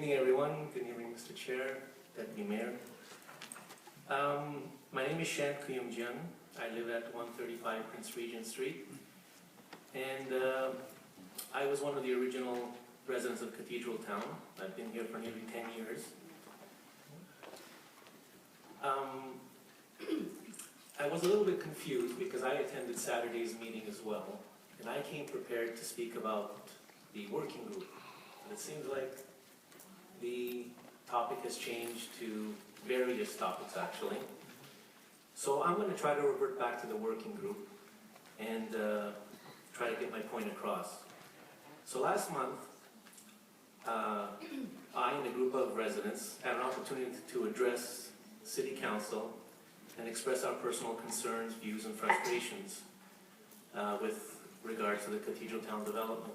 evening, everyone. Good evening, Mr. Chair, Deputy Mayor. My name is Shawn. I live at 135 Prince Regent Street. And I was one of the original residents of Cathedraltown. I've been here for nearly 10 years. I was a little bit confused because I attended Saturday's meeting as well. And I came prepared to speak about the working group. But it seems like the topic has changed to various topics, actually. So I'm going to try to revert back to the working group and try to get my point across. So last month, I and a group of residents had an opportunity to address City Council and express our personal concerns, views, and frustrations with regards to the Cathedraltown development.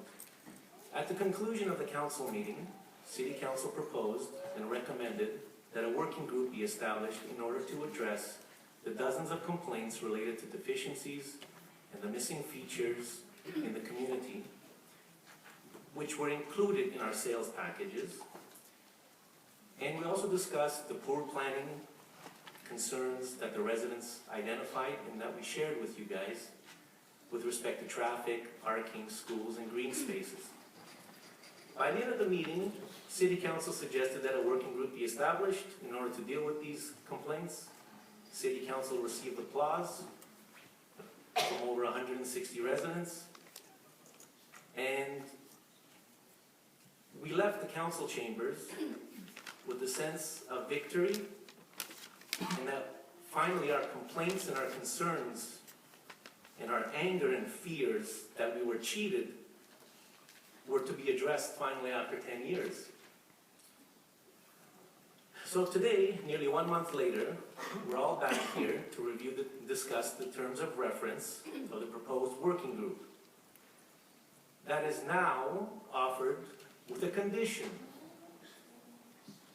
At the conclusion of the council meeting, City Council proposed and recommended that a working group be established in order to address the dozens of complaints related to deficiencies and the missing features in the community, which were included in our sales packages. And we also discussed the poor planning concerns that the residents identified and that we shared with you guys with respect to traffic, parking, schools, and green spaces. By the end of the meeting, City Council suggested that a working group be established in order to deal with these complaints. City Council received applause from over 160 residents. And we left the council chambers with a sense of victory and that finally our complaints and our concerns and our anger and fears that we were cheated were to be addressed finally after 10 years. So today, nearly 1 month later, we're all back here to review and discuss the terms of reference of the proposed working group. That is now offered with a condition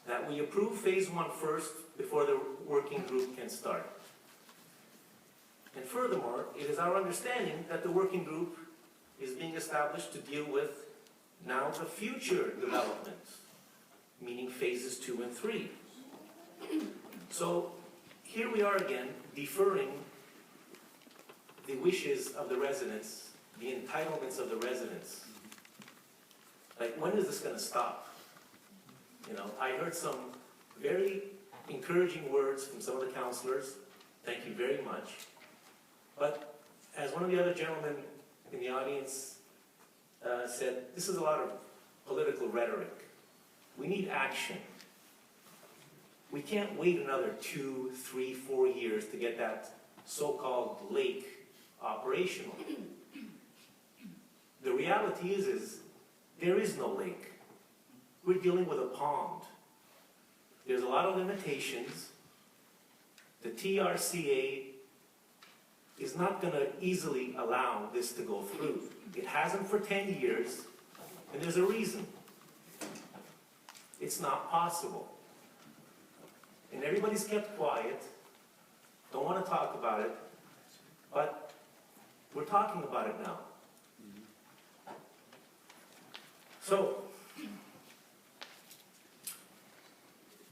that we approve phase 1 first before the working group can start. And furthermore, it is our understanding that the working group is being established to deal with now the future developments, meaning phases 2 and 3. So here we are again, deferring the wishes of the residents, the entitlements of the residents. Like, when is this going to stop? You know, I heard some very encouraging words from some of the councillors. Thank you very much. But as one of the other gentlemen in the audience said, this is a lot of political rhetoric. We need action. We can't wait another 2, 3, 4 years to get that so-called lake operational. The reality is there is no lake. We're dealing with a pond. There's a lot of limitations. The TRCA is not going to easily allow this to go through. It hasn't for 10 years, and there's a reason. It's not possible. And everybody's kept quiet, don't want to talk about it, but we're talking about it now. So,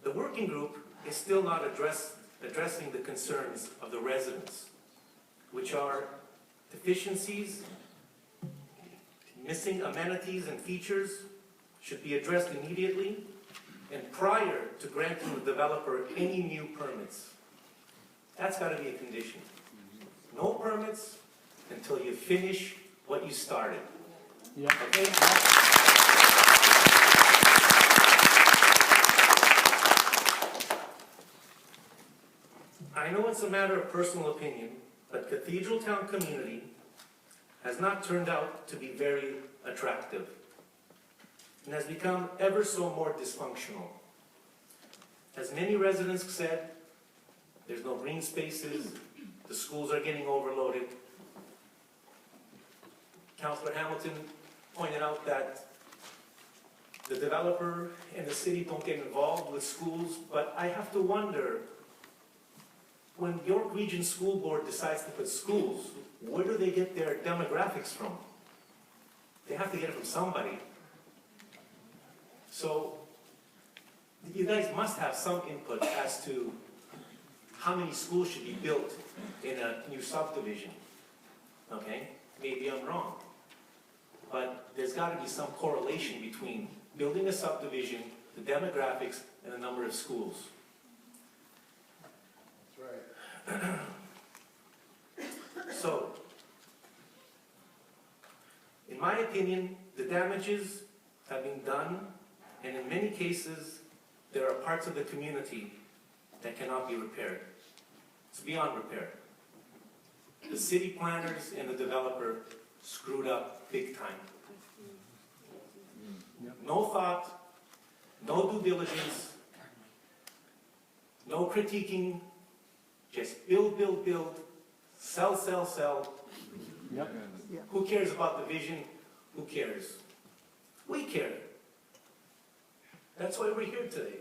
the working group is still not addressing the concerns of the residents, which are deficiencies, missing amenities and features should be addressed immediately and prior to granting the developer any new permits. That's got to be a condition. No permits until you finish what you started. Yeah. Okay? I know it's a matter of personal opinion, but Cathedraltown Community has not turned out to be very attractive and has become ever so more dysfunctional. As many residents said, there's no green spaces, the schools are getting overloaded. Councillor Hamilton pointed out that the developer and the city don't get involved with schools, but I have to wonder, when York Region School Board decides to put schools, where do they get their demographics from? They have to get it from somebody. So you guys must have some input as to how many schools should be built in a new subdivision, okay? Maybe I'm wrong, but there's got to be some correlation between building a subdivision, the demographics, and the number of schools. That's right. So, in my opinion, the damages have been done, and in many cases, there are parts of the community that cannot be repaired. It's beyond repair. The city planners and the developer screwed up big time. No thought, no due diligence, no critiquing, just build, build, build, sell, sell, sell. Yep. Who cares about the vision? Who cares? We care. That's why we're here today.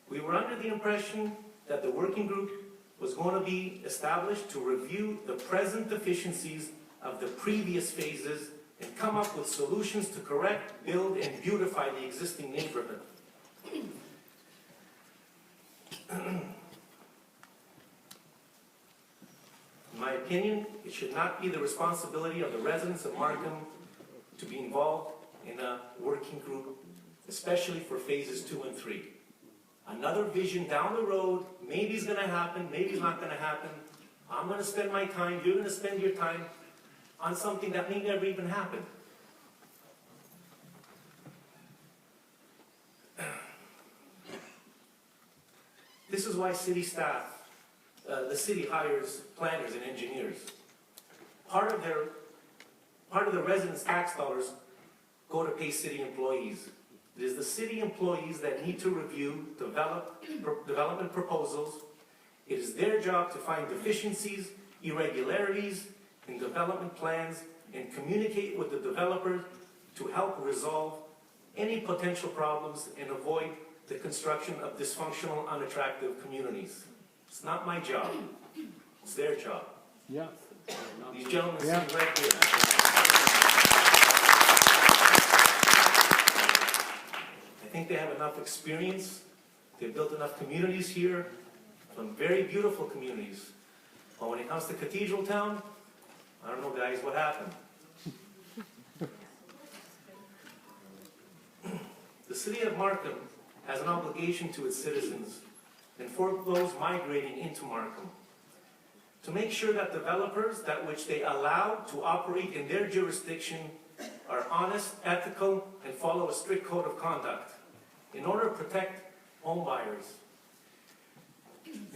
We were under the impression that the working group was going to be established to review the present deficiencies of the previous phases and come up with solutions to correct, build, and beautify the existing neighborhood. In my opinion, it should not be the responsibility of the residents of Markham to be involved in a working group, especially for phases 2 and 3. Another vision down the road, maybe it's going to happen, maybe it's not going to happen. I'm going to spend my time, you're going to spend your time on something that may never even happen. This is why city staff, the city hires planners and engineers. Part of the residents' tax dollars go to pay city employees. It is the city employees that need to review, development proposals. It is their job to find deficiencies, irregularities in development plans, and communicate with the developer to help resolve any potential problems and avoid the construction of dysfunctional, unattractive communities. It's not my job. It's their job. Yeah. These gentlemen sitting Yeah. right here. I think they have enough experience. They've built enough communities here, some very beautiful communities. But when it comes to Cathedraltown, I don't know, guys, what happened? The city of Markham has an obligation to its citizens and for those migrating into Markham to make sure that developers that which they allow to operate in their jurisdiction are honest, ethical, and follow a strict code of conduct in order to protect home buyers.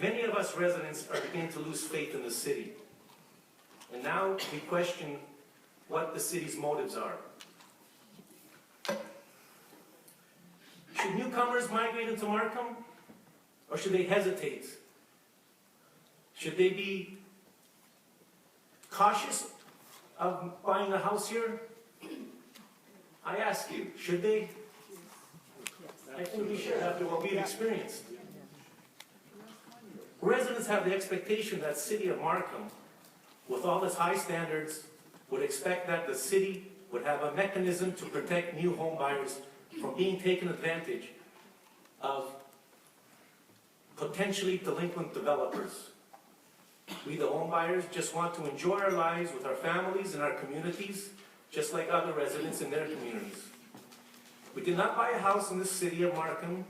Many of us residents are beginning to lose faith in the city. And now we question what the city's motives are. Should newcomers migrate into Markham? Or should they hesitate? Should they be cautious of buying a house here? I ask you, should they? I think we should, after what we've experienced. Residents have the expectation that city of Markham, with all its high standards, would expect that the city would have a mechanism to protect new home buyers from being taken advantage of potentially delinquent developers. We, the home buyers, just want to enjoy our lives with our families and our communities, just like other residents in their communities. We did not buy a house in the city of Markham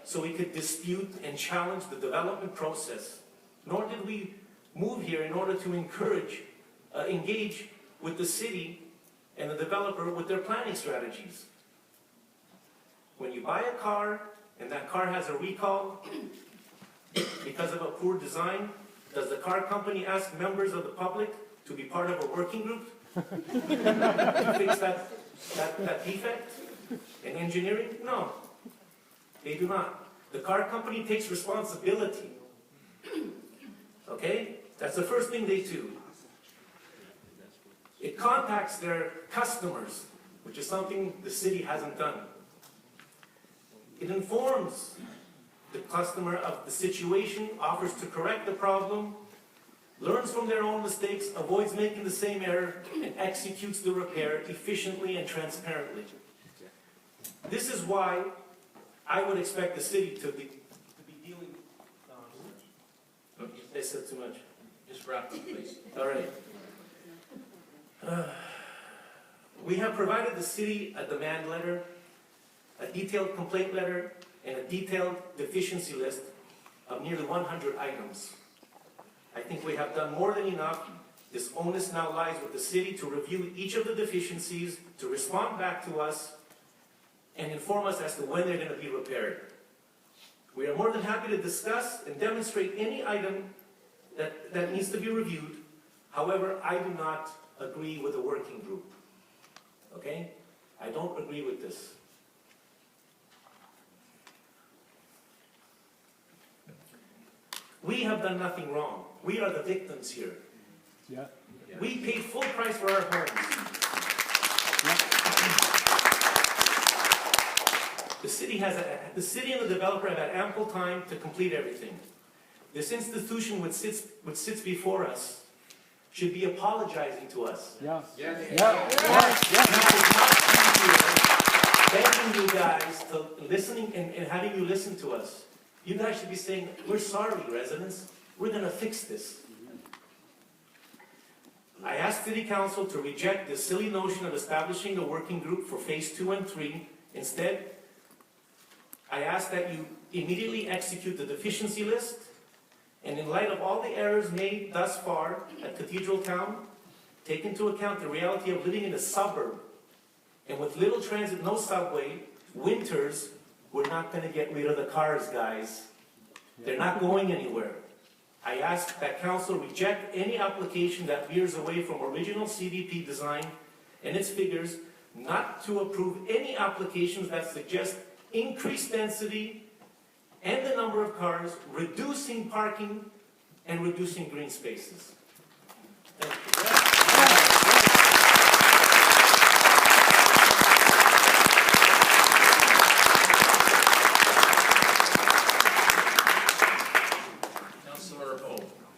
so we could dispute and challenge the development process, nor did we move here in order to engage with the city and the developer with their planning strategies. When you buy a car and that car has a recall because of a poor design, does the car company ask members of the public to be part of a working group to fix that defect in engineering? No, they do not. The car company takes responsibility. Okay? That's the first thing they do. It contacts their customers, which is something the city hasn't done. It informs the customer of the situation, offers to correct the problem, learns from their own mistakes, avoids making the same error, and executes the repair efficiently and transparently. This is why I would expect the city to be dealing. They said too much. Just wrap up, please. All right. We have provided the city a demand letter, a detailed complaint letter, and a detailed deficiency list of nearly 100 items. I think we have done more than enough. This onus now lies with the city to review each of the deficiencies, to respond back to us, and inform us as to when they're going to be repaired. We are more than happy to discuss and demonstrate any item that needs to be reviewed. However, I do not agree with the working group. Okay? I don't agree with this. We have done nothing wrong. We are the victims here. Yeah. We paid full price for our homes. The city and the developer have had ample time to complete everything. This institution which sits before us should be apologizing to us. Yeah. Yes. Yeah. Begging you guys to listening and having you listen to us. You guys should be saying, we're sorry, residents. We're going to fix this. I asked City Council to reject this silly notion of establishing a working group for Phase 2 and 3. Instead, I ask that you immediately execute the deficiency list, and in light of all the errors made thus far at Cathedraltown, take into account the reality of living in a suburb, and with little transit, no subway, winters, we're not going to get rid of the cars, guys. They're not going anywhere. I ask that council reject any application that veers away from original CDP design and its figures, not to approve any applications that suggest increased density and the number of cars, reducing parking and reducing green spaces.